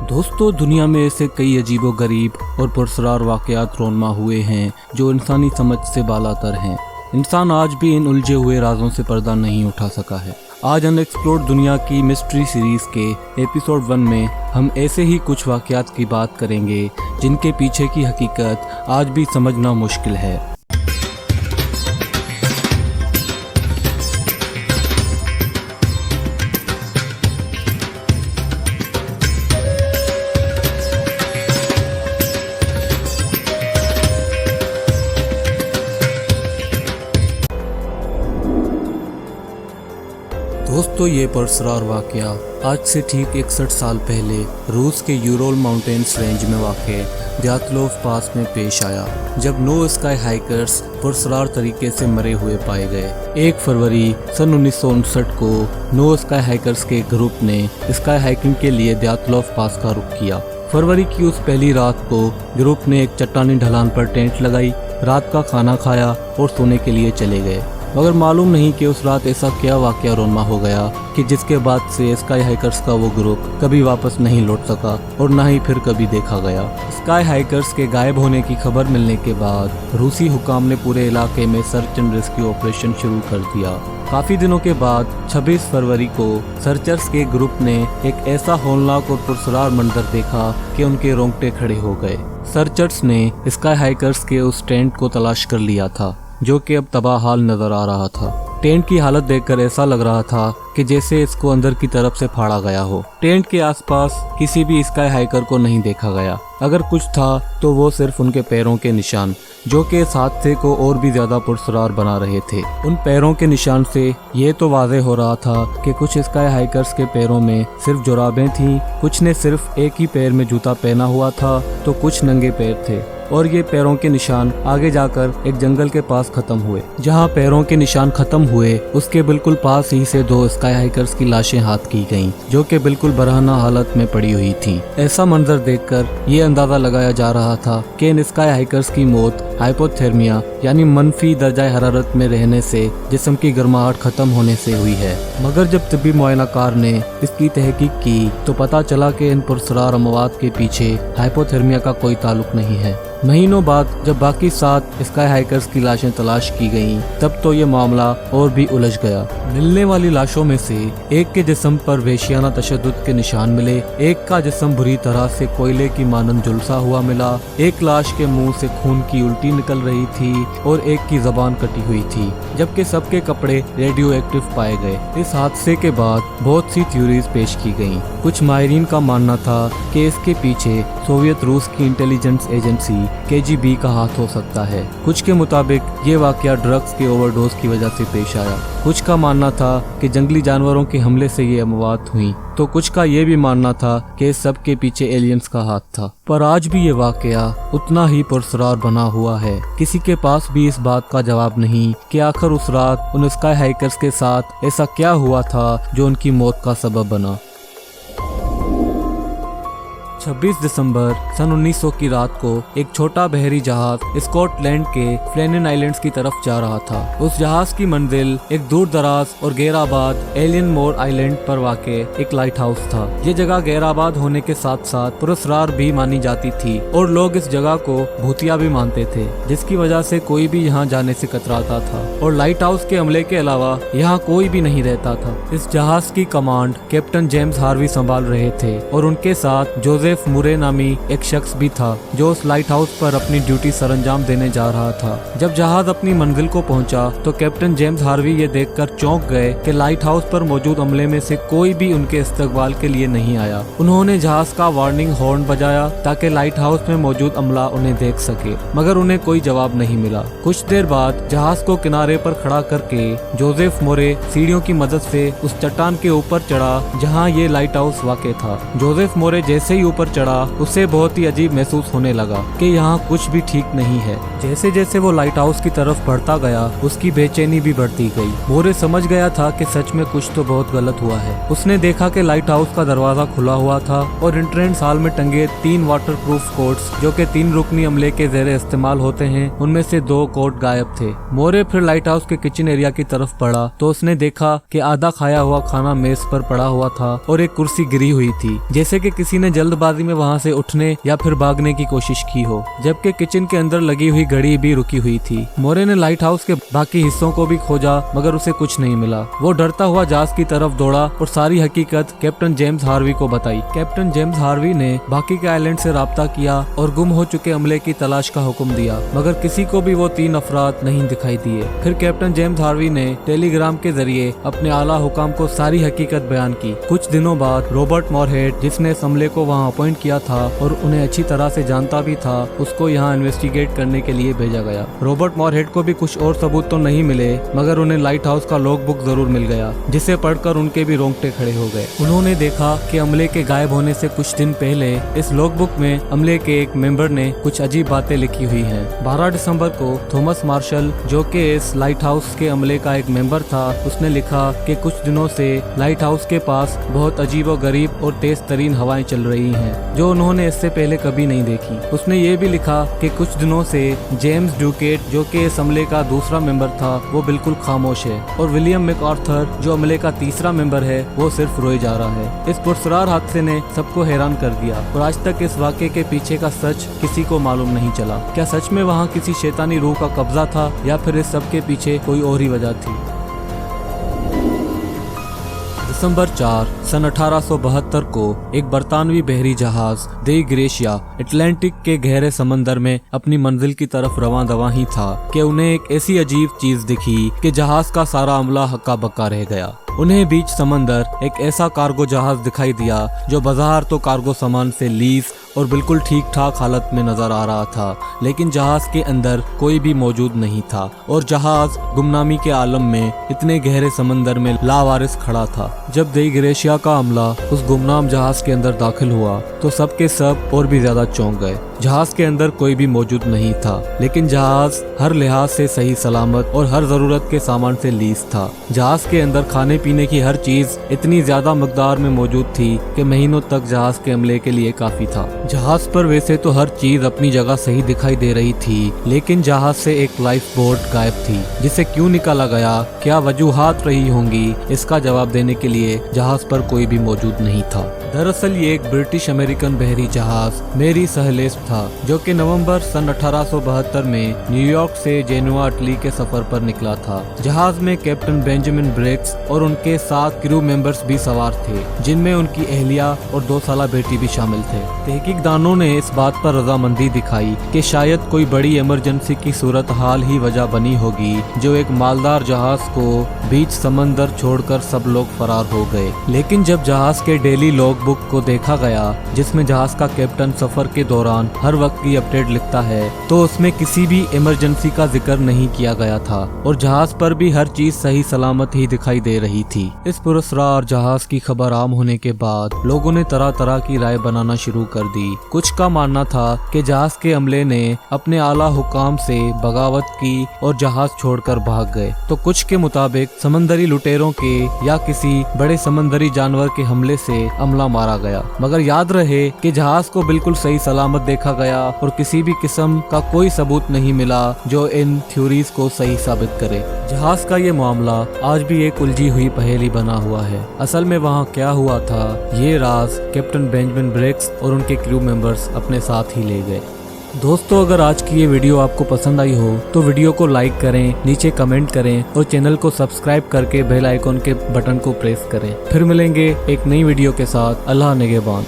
दोस्तों, दुनिया में ऐसे कई अजीबोगरीब और पुरस्कार वाक़यात रोनमा हुए हैं जो इंसानी समझ से बालातर हैं। इंसान आज भी इन उलझे हुए राजों से पर्दा नहीं उठा सका है। आज अनएक्सप्लोर्ड दुनिया की मिस्ट्री सीरीज़ के एपिसोड 1 में हम ऐसे ही कुछ वाक़यात की बात करेंगे जिनके पीछे की हकीकत आज भी समझना मुश्किल है। दोस्तों, ये पुरस्कार वाक़या आज से ठीक 61 साल पहले रूस के यूरोल माउंटेन्स रेंज में वाक़े द्यातलोव पास में पेश आया, जब 9 स्काई हाइकर्स पुरस्कार तरीके से मरे हुए पाए गए। 1 फरवरी सन 1959 को 9 स्काई हाइकर्स के ग्रुप ने स्काई हाइकिंग के लिए द्यातलोव पास का रुख किया। फरवरी की उस पहली रात को ग्रुप ने एक चट्टानी ढलान पर टेंट लगाई, रात का खाना खाया और सोने के लिए चले गए। मगर मालूम नहीं कि उस रात ऐसा क्या वाक़या रोनमा हो गया कि जिसके बाद से स्काई हाइकर्स का वो ग्रुप कभी वापस नहीं लौट सका और ना ही फिर कभी देखा गया। स्काई हाइकर्स के गायब होने की खबर मिलने के बाद रूसी हुकाम ने पूरे इलाके में सर्च एंड रेस्क्यू ऑपरेशन शुरू कर दिया। काफी दिनों के बाद 26 फरवरी को सर्चर्स के ग्रुप ने एक ऐसा हौलनाक और पुरस्कार मंजर देखा कि उनके रोंगटे खड़े हो गए। सर्चर्स ने स्काई हाइकर्स के उस टेंट को तलाश कर लिया था जो कि अब तबाह हाल नजर आ रहा था। टेंट की हालत देखकर ऐसा लग रहा था कि जैसे इसको अंदर की तरफ से फाड़ा गया हो। टेंट के आसपास किसी भी स्काई हाइकर को नहीं देखा गया। अगर कुछ था तो वो सिर्फ उनके पैरों के निशान, जो कि इस हादसे को और भी ज्यादा पुरस्कार बना रहे थे। उन पैरों के निशान से ये तो वाज़ेह हो रहा था कि कुछ स्काई हाइकर्स के पैरों में सिर्फ जुराबें थीं, कुछ ने सिर्फ एक ही पैर में जूता पहना हुआ था तो कुछ नंगे पैर थे। और ये पैरों के निशान आगे जाकर एक जंगल के पास खत्म हुए। जहाँ पैरों के निशान खत्म हुए उसके बिल्कुल पास ही से 2 स्काई हाइकर्स की लाशें हाथ की गईं, जो कि बिल्कुल बरहना हालत में पड़ी हुई थीं। ऐसा मंजर देखकर ये अंदाजा लगाया जा रहा था कि इन स्काई हाइकर्स की मौत हाइपोथर्मिया यानी मनफी दर्जा हरारत में रहने से जिस्म की गर्माहट खत्म होने से हुई है। मगर जब तिब्बी मुआयनाकार ने इसकी तहकीक की तो पता चला कि इन पुरस्कार अमवात के पीछे हाइपोथर्मिया का कोई ताल्लुक नहीं है। महीनों बाद जब बाकी 7 स्काई हाइकर्स की लाशें तलाश की गईं, तब तो ये मामला और भी उलझ गया। मिलने वाली लाशों में से एक के जिस्म पर वहशियाना तशद्दुद के निशान मिले, एक का जिस्म बुरी तरह से कोयले की मानंद झुलसा हुआ मिला, एक लाश के मुंह से खून की उल्टी निकल रही थी और एक की ज़बान कटी हुई थी, जबकि सबके कपड़े रेडियो एक्टिव पाए गए। इस हादसे के बाद बहुत सी थ्योरीज पेश की गईं। कुछ माहिरीन का मानना था कि इसके पीछे सोवियत रूस की इंटेलिजेंस एजेंसी KGB का हाथ हो सकता है। कुछ के मुताबिक ये वाकया ड्रग्स के ओवरडोज की वजह से पेश आया। कुछ का मानना था कि जंगली जानवरों के हमले से ये अमवात हुई, तो कुछ का ये भी मानना था कि इस सब के पीछे एलियंस का हाथ था। पर आज भी ये वाकया उतना ही पुरस्कार बना हुआ है। किसी के पास भी इस बात का जवाब नहीं कि आखिर उस रात उन स्काई हाइकर्स के साथ ऐसा क्या हुआ था जो उनकी मौत का सबब बना। 26 दिसंबर सन 1900 की रात को एक छोटा बहरी जहाज स्कॉटलैंड के फ्लेनिन आइलैंड्स की तरफ जा रहा था। उस जहाज की मंजिल एक दूर दराज और गैराबाद एलियन मोर आइलैंड पर वाक़े एक लाइट हाउस था। ये जगह गैराबाद होने के साथ साथ पुरस्कार भी मानी जाती थी और लोग इस जगह को भूतिया भी मानते थे, जिसकी वजह से कोई भी यहाँ जाने से कतराता था। और लाइट हाउस के अमले के अलावा यहाँ कोई भी नहीं रहता था। इस जहाज की कमांड कैप्टन जेम्स हार्वी संभाल रहे थे और उनके साथ जोसेफ मुरे नामी एक शख्स भी था जो उस लाइट हाउस पर अपनी ड्यूटी सरंजाम देने जा रहा था। जब जहाज अपनी मंजिल को पहुंचा तो कैप्टन जेम्स हार्वी ये देखकर चौंक गए कि लाइट हाउस पर मौजूद अमले में से कोई भी उनके इस्तकबाल के लिए नहीं आया। उन्होंने जहाज का वार्निंग हॉर्न बजाया ताकि लाइट हाउस में मौजूद अमला उन्हें देख सके, मगर उन्हें कोई जवाब नहीं मिला। कुछ देर बाद जहाज को किनारे पर खड़ा करके जोसेफ मोरे सीढ़ियों की मदद से उस चट्टान के ऊपर चढ़ा जहाँ ये लाइट हाउस वाक़ था। जोसेफ मोरे जैसे ही ऊपर चढ़ा उसे बहुत ही अजीब महसूस होने लगा कि यहाँ कुछ भी ठीक नहीं है। जैसे जैसे वो लाइट हाउस की तरफ बढ़ता गया उसकी बेचैनी भी बढ़ती गई। मोरे समझ गया था कि सच में कुछ तो बहुत गलत हुआ है। उसने देखा कि लाइट हाउस का दरवाजा खुला हुआ था और एंट्रेंस हॉल में टंगे 3 वाटर प्रूफ कोट्स जो कि 3 रुकनी अमले के ज़ेरे इस्तेमाल होते हैं, उनमें से 2 कोट गायब थे। मोरे फिर लाइट हाउस के किचन एरिया की तरफ बढ़ा तो उसने देखा कि आधा खाया हुआ खाना मेज पर पड़ा हुआ था और एक कुर्सी गिरी हुई थी, जैसे कि किसी ने जल्दबाजी जल्दबाजी में वहाँ से उठने या फिर भागने की कोशिश की हो, जबकि किचन के अंदर लगी हुई घड़ी भी रुकी हुई थी। मोरे ने लाइट हाउस के बाकी हिस्सों को भी खोजा मगर उसे कुछ नहीं मिला। वो डरता हुआ जहाज की तरफ दौड़ा और सारी हकीकत कैप्टन जेम्स हार्वी को बताई। कैप्टन जेम्स हार्वी ने बाकी के आइलैंड से राब्ता किया और गुम हो चुके अमले की तलाश का हुक्म दिया, मगर किसी को भी वो 3 अफराद नहीं दिखाई दिए। फिर कैप्टन जेम्स हार्वी ने टेलीग्राम के जरिए अपने आला हुकाम को सारी हकीकत बयान की। कुछ दिनों बाद रॉबर्ट मॉरहेड, जिसने इस अमले को वहाँ अपॉइंट किया था और उन्हें अच्छी तरह से जानता भी था, उसको यहाँ इन्वेस्टिगेट करने के लिए भेजा गया। रॉबर्ट मॉरहेड को भी कुछ और सबूत तो नहीं मिले मगर उन्हें लाइट हाउस का लॉग बुक जरूर मिल गया, जिसे पढ़कर उनके भी रोंगटे खड़े हो गए। उन्होंने देखा कि अमले के गायब होने से कुछ दिन पहले इस लॉग बुक में अमले के एक मेंबर ने कुछ अजीब बातें लिखी हुई हैं। 12 दिसंबर को थॉमस मार्शल, जो कि इस लाइट हाउस के अमले का एक मेंबर था, उसने लिखा कि कुछ दिनों से लाइट हाउस के पास बहुत अजीबोगरीब और तेज तरीन हवाएं चल रही हैं, जो उन्होंने इससे पहले कभी नहीं देखी। उसने ये भी लिखा कि कुछ दिनों से जेम्स ड्यूकेट, जो कि इस अमले का दूसरा मेंबर था, वो बिल्कुल खामोश है और विलियम मैकआर्थर, जो अमले का तीसरा मेंबर है, वो सिर्फ रोए जा रहा है। इस पुरस्कार हादसे ने सबको हैरान कर दिया और आज तक इस वाक़े के पीछे का सच किसी को मालूम नहीं चला। क्या सच में वहाँ किसी शैतानी रूह का कब्जा था या फिर इस सब के पीछे कोई और ही वजह थी? दिसंबर 4 सन 1872 को एक बरतानवी बहरी जहाज द ग्रेशिया अटलांटिक के गहरे समंदर में अपनी मंजिल की तरफ रवां दवा ही था कि उन्हें एक ऐसी अजीब चीज दिखी कि जहाज का सारा अमला हक्का बक्का रह गया। उन्हें बीच समंदर एक ऐसा कार्गो जहाज दिखाई दिया जो बाजार तो कार्गो सामान से लीस और बिल्कुल ठीक ठाक हालत में नजर आ रहा था, लेकिन जहाज के अंदर कोई भी मौजूद नहीं था और जहाज गुमनामी के आलम में इतने गहरे समंदर में लावारिस खड़ा था। जब द ग्रेशिया का अमला उस गुमनाम जहाज के अंदर दाखिल हुआ तो सब के सब और भी ज्यादा चौंक गए। जहाज के अंदर कोई भी मौजूद नहीं था, लेकिन जहाज हर लिहाज से सही सलामत और हर जरूरत के सामान से लीस था। जहाज के अंदर खाने पीने की हर चीज इतनी ज्यादा मकदार में मौजूद थी कि महीनों तक जहाज के अमले के लिए काफी था। जहाज पर वैसे तो हर चीज अपनी जगह सही दिखाई दे रही थी, लेकिन जहाज से एक लाइफ बोट गायब थी, जिसे क्यों निकाला गया, क्या वजूहात रही होंगी, इसका जवाब देने के लिए जहाज पर कोई भी मौजूद नहीं था। दरअसल ये एक ब्रिटिश अमेरिकन बहरी जहाज मेरी सहेलेस था, जो कि नवंबर सन 1872 में न्यूयॉर्क से जेनुआ इटली के सफर पर निकला था। जहाज में कैप्टन बेंजामिन ब्रिग्स और उनके 7 क्रू मेंबर्स भी सवार थे, जिनमें उनकी अहलिया और 2 साला बेटी भी शामिल थे। तहकीकदानों ने इस बात पर रजामंदी दिखाई कि शायद कोई बड़ी इमरजेंसी की सूरत हाल ही वजह बनी होगी, जो एक मालदार जहाज को बीच समंदर छोड़कर सब लोग फरार हो गए। लेकिन जब जहाज के डेली लॉग बुक को देखा गया, जिसमें जहाज का कैप्टन सफर के दौरान हर वक्त की अपडेट लिखता है, तो उसमें किसी भी इमरजेंसी का जिक्र नहीं किया गया था और जहाज पर भी हर चीज सही सलामत ही दिखाई दे रही थी। इस पुरस्कार जहाज की खबर आम होने के बाद लोगों ने तरह तरह की राय बनाना शुरू कर दी। कुछ का मानना था कि जहाज के अमले ने अपने आला हुकाम से बगावत की और जहाज छोड़कर भाग गए, तो कुछ के मुताबिक समंदरी लुटेरों के या किसी बड़े समंदरी जानवर के हमले से अमला मारा गया। मगर याद रहे कि जहाज को बिल्कुल सही सलामत देखा गया और किसी भी किस्म का कोई सबूत नहीं मिला जो इन थ्योरीज को सही साबित करे। जहाज का ये मामला आज भी एक उलझी हुई पहेली बना हुआ है। असल में वहाँ क्या हुआ था, ये राज कैप्टन बेंजामिन ब्रिग्स और उनके क्रू मेंबर्स अपने साथ ही ले गए। दोस्तों, अगर आज की ये वीडियो आपको पसंद आई हो तो वीडियो को लाइक करें, नीचे कमेंट करें और चैनल को सब्सक्राइब करके बेल आइकॉन के बटन को प्रेस करें। फिर मिलेंगे एक नई वीडियो के साथ। अल्लाह निगहबान।